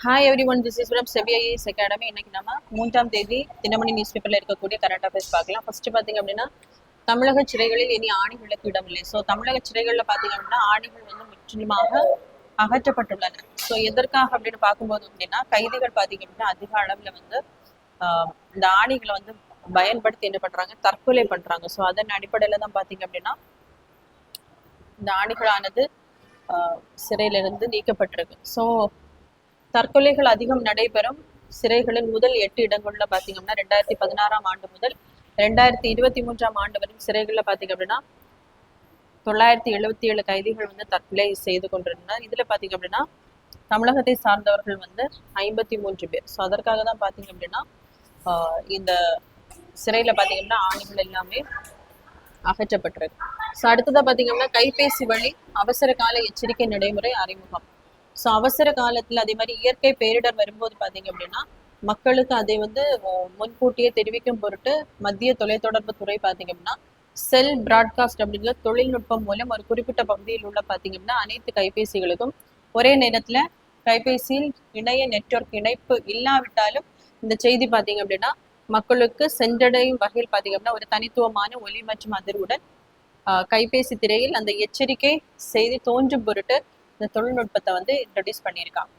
Hi everyone, this is from CBIS academy. இன்னைக்கு நம்ம 3ஆம் தேதி தினமணி நியூஸ் பேப்பர்ல இருக்கக்கூடிய கரண்ட் அஃபேர்ஸ் பார்க்கலாம். ஃபர்ஸ்ட் பாத்தீங்க அப்படின்னா, தமிழக சிறைகளில் இனி ஆணிகளுக்கு இடமில்லை. ஸோ தமிழக சிறைகள்ல பாத்தீங்க அப்படின்னா ஆணிகள் வந்து முற்றிலுமாக அகற்றப்பட்டுள்ளன. ஸோ எதற்காக அப்படின்னு பார்க்கும்போது அப்படின்னா, கைதிகள் பாத்தீங்க அப்படின்னா அதிக அளவுல வந்து இந்த ஆணிகளை வந்து பயன்படுத்தி என்ன பண்றாங்க, தற்கொலை பண்றாங்க. ஸோ அதன் அடிப்படையில தான் பாத்தீங்க அப்படின்னா இந்த ஆணிகளானது சிறையிலிருந்து நீக்கப்பட்டிருக்கு. ஸோ தற்கொலைகள் அதிகம் நடைபெறும் சிறைகளின் முதல் 8 இடங்கள்ல பாத்தீங்கன்னா 2016ஆம் ஆண்டு முதல் 2023ஆம் ஆண்டு வரையும் சிறைகள்ல பாத்தீங்க அப்படின்னா 977 கைதிகள் வந்து தற்கொலை செய்து கொண்டிருந்தனர். இதுல பாத்தீங்க அப்படின்னா தமிழகத்தை சார்ந்தவர்கள் வந்து 53 பேர். ஸோ அதற்காக தான் பாத்தீங்க அப்படின்னா இந்த சிறையில பாத்தீங்கன்னா ஆணிகள் எல்லாமே அகற்றப்பட்டிருக்கு. ஸோ அடுத்ததான் பாத்தீங்கன்னா கைபேசி வழி அவசர கால எச்சரிக்கை நடைமுறை அறிமுகம். ஸோ அவசர காலத்துல அதே மாதிரி இயற்கை பேரிடர் வரும்போது பாத்தீங்க அப்படின்னா மக்களுக்கு அதை வந்து முன்கூட்டியே தெரிவிக்கும் பொருட்டு மத்திய தொலைத்தொடர்பு துறை பாத்தீங்க அப்படின்னா செல் பிராட்காஸ்ட் அப்படிங்கிற தொழில்நுட்பம் மூலம் ஒரு குறிப்பிட்ட பகுதியில் உள்ள பாத்தீங்க அப்படின்னா அனைத்து கைபேசிகளுக்கும் ஒரே நேரத்துல கைபேசியில் இணைய நெட்வொர்க் இணைப்பு இல்லாவிட்டாலும் இந்த செய்தி பாத்தீங்க அப்படின்னா மக்களுக்கு சென்றடையும் வகையில் பாத்தீங்க அப்படின்னா ஒரு தனித்துவமான ஒலி மற்றும் அதிர்வுடன் கைபேசி திரையில் அந்த எச்சரிக்கை செய்தி தோன்றும் பொருட்டு இந்த தொழில்நுட்பத்தை வந்து இன்ட்ரடியூஸ் பண்ணியிருக்காங்க.